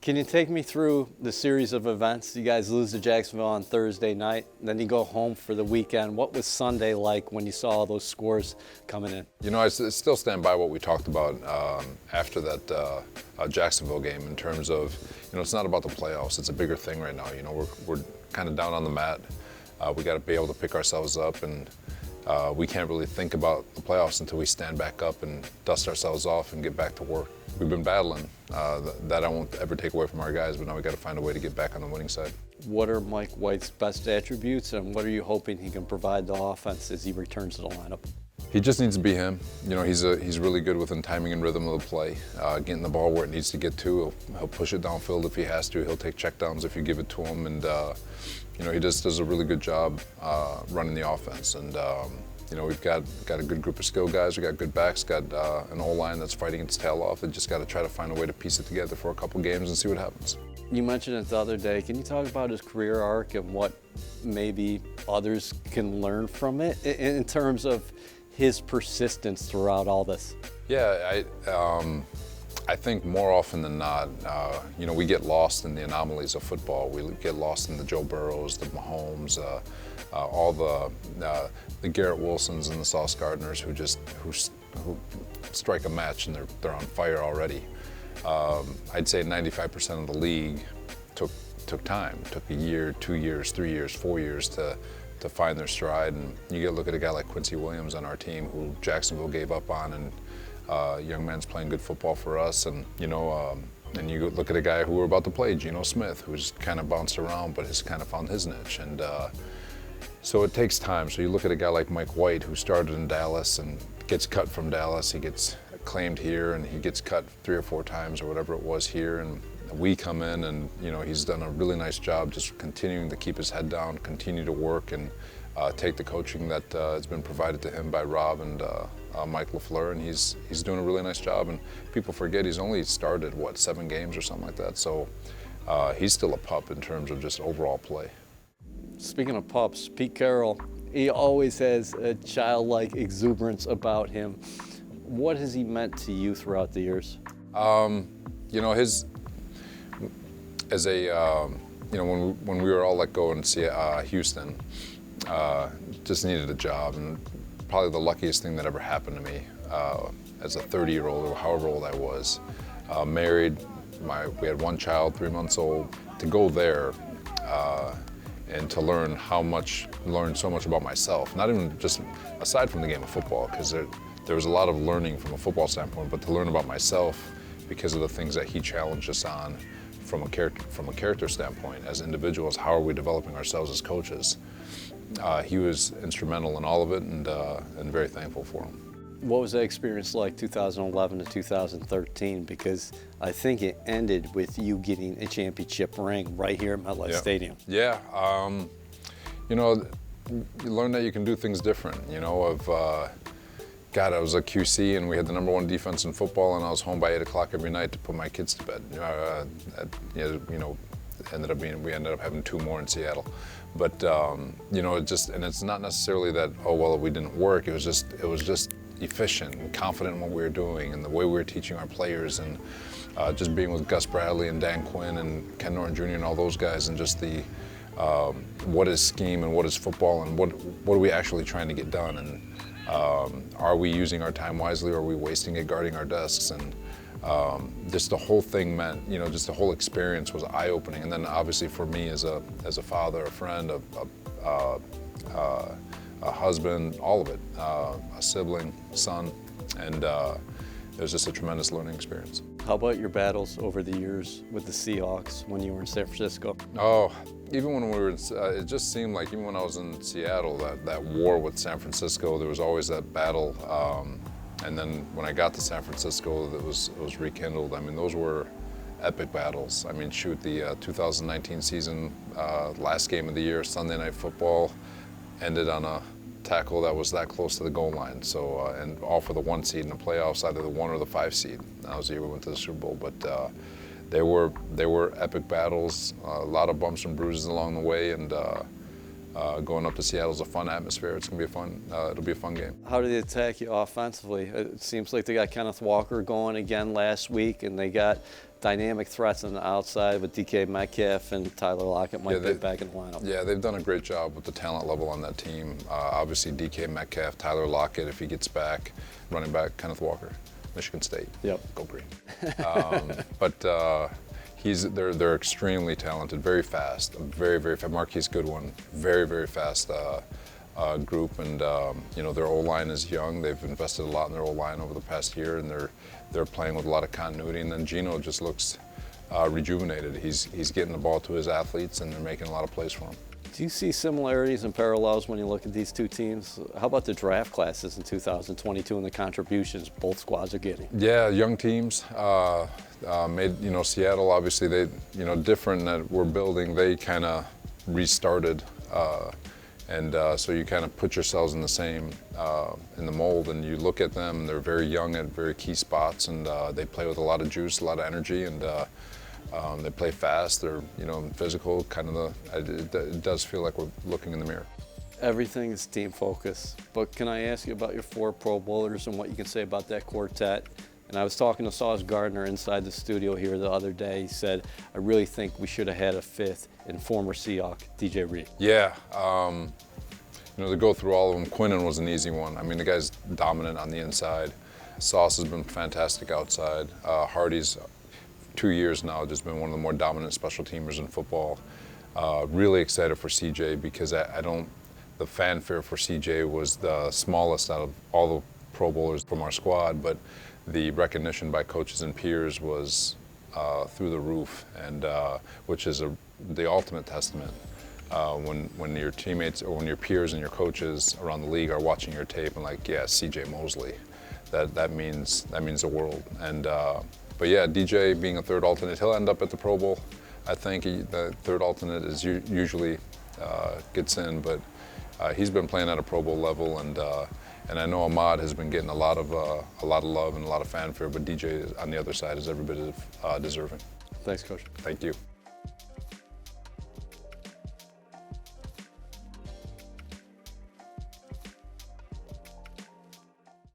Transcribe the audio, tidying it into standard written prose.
Can you take me through the series of events? You guys lose to Jacksonville on Thursday night, then you go home for the weekend. What was Sunday like when you saw all those scores coming in? You know, I still stand by what we talked about after that Jacksonville game in terms of, you know, it's not about the playoffs. It's a bigger thing right now. You know, we're kind of down on the mat. We got to be able to pick ourselves up, and we can't really think about the playoffs until we stand back up and dust ourselves off and get back to work. We've been battling. That I won't ever take away from our guys, but now we got to find a way to get back on the winning side. What are Mike White's best attributes, and what are you hoping he can provide the offense as he returns to the lineup? He just needs to be him. You know, he's really good within timing and rhythm of the play, getting the ball where it needs to get to. He'll push it downfield if he has to. He'll take checkdowns if you give it to him, and you know, he just does a really good job running the offense. And you know, we've got a good group of skill guys. We got good backs. Got an O-line that's fighting its tail off. They just got to try to find a way to piece it together for a couple games and see what happens. You mentioned it the other day. Can you talk about his career arc and what maybe others can learn from it in terms of his persistence throughout all this? Yeah, I think more often than not, you know, we get lost in the anomalies of football. We get lost in the Joe Burrows, the Mahomes, all the Garrett Wilsons and the Sauce Gardners who strike a match and they're on fire already. I'd say 95% of the league took time. Took a year, 2 years, 3 years, 4 years to find their stride. And you get to look at a guy like Quincy Williams on our team who Jacksonville gave up on, and young man's playing good football for us. And you know, and you look at a guy who we're about to play, Geno Smith, who's kind of bounced around but has kind of found his niche. And so it takes time. So you look at a guy like Mike White, who started in Dallas and gets cut from Dallas. He gets claimed here and he gets cut 3 or 4 times or whatever it was here. And we come in and, you know, he's done a really nice job just continuing to keep his head down, continue to work, and take the coaching that has been provided to him by Rob and Mike LaFleur, and he's doing a really nice job. And people forget he's only started, 7 games or something like that. So he's still a pup in terms of just overall play. Speaking of pups, Pete Carroll, he always has a childlike exuberance about him. What has he meant to you throughout the years? You know, you know, when we were all let go in Houston, just needed a job, and probably the luckiest thing that ever happened to me as a 30-year-old or however old I was, married. We had 1 child, 3 months old. To go there and to learn so much about myself, not even just aside from the game of football, because there was a lot of learning from a football standpoint, but to learn about myself because of the things that he challenged us on from a character standpoint as individuals. How are we developing ourselves as coaches? He was instrumental in all of it, and very thankful for him. What was that experience like, 2011 to 2013? Because I think it ended with you getting a championship ring right here at MetLife Stadium. Yeah, you know, you learn that you can do things different. You know, God, I was a QC and we had the #1 defense in football, and I was home by 8 o'clock every night to put my kids to bed. You know, we ended up having 2 more in Seattle. But you know, and it's not necessarily that, oh well, we didn't work. It was just efficient and confident in what we were doing and the way we were teaching our players, and just being with Gus Bradley and Dan Quinn and Ken Norton Jr. and all those guys, and just the what is scheme and what is football and what are we actually trying to get done, and are we using our time wisely, or are we wasting it guarding our desks? And just the whole thing meant, you know, just the whole experience was eye-opening. And then obviously for me as a father, a friend, a husband, all of it, a sibling, son, and it was just a tremendous learning experience. How about your battles over the years with the Seahawks when you were in San Francisco? Oh, even when we were in, it just seemed like even when I was in Seattle, that war with San Francisco, there was always that battle. And then when I got to San Francisco, it was rekindled. I mean, those were epic battles. I mean, shoot, the 2019 season, last game of the year, Sunday Night Football, ended on a tackle that was that close to the goal line. So, and all for the 1 seed in the playoffs, either the 1 or the 5 seed. That was the year we went to the Super Bowl. But they were epic battles, a lot of bumps and bruises along the way, and Going up to Seattle is a fun atmosphere. It's going to be it'll be a fun game. How do they attack you offensively? It seems like they got Kenneth Walker going again last week, and they got dynamic threats on the outside with DK Metcalf and Tyler Lockett might be back in the lineup. Yeah, they've done a great job with the talent level on that team. Obviously, DK Metcalf, Tyler Lockett, if he gets back, running back Kenneth Walker, Michigan State. Yep. Go Green. But they're extremely talented, very fast, very fast. Marquise Goodwin, very fast group, and their O-line is young. They've invested a lot in their O-line over the past year, and they're playing with a lot of continuity. And then Geno just looks rejuvenated. He's getting the ball to his athletes, and they're making a lot of plays for him. Do you see similarities and parallels when you look at these two teams? How about the draft classes in 2022 and the contributions both squads are getting? Yeah, young teams. Seattle, obviously, they, different that we're building, they kind of restarted. So you kind of put yourselves in the same, in the mold, and you look at them, they're very young at very key spots, and they play with a lot of juice, a lot of energy, and they play fast, they're, physical, it does feel like we're looking in the mirror. Everything is team focus, but can I ask you about your 4 Pro Bowlers and what you can say about that quartet? And I was talking to Sauce Gardner inside the studio here the other day. He said, I really think we should have had a 5th in former Seahawk, DJ Reed. Yeah, to go through all of them, Quinnen was an easy one. I mean, the guy's dominant on the inside. Sauce has been fantastic outside. Hardy's 2 years now just been one of the more dominant special teamers in football. Really excited for CJ because the fanfare for CJ was the smallest out of all the Pro Bowlers from our squad, but the recognition by coaches and peers was through the roof, and which is the ultimate testament. When your teammates or when your peers and your coaches around the league are watching your tape and like, yeah, CJ Mosley, that means the world. And but yeah, DJ being a 3rd alternate, he'll end up at the Pro Bowl. I think the 3rd alternate is usually gets in, but he's been playing at a Pro Bowl level, and I know Ahmad has been getting a lot of love and a lot of fanfare, but DJ on the other side is every bit as deserving. Thanks, Coach. Thank you.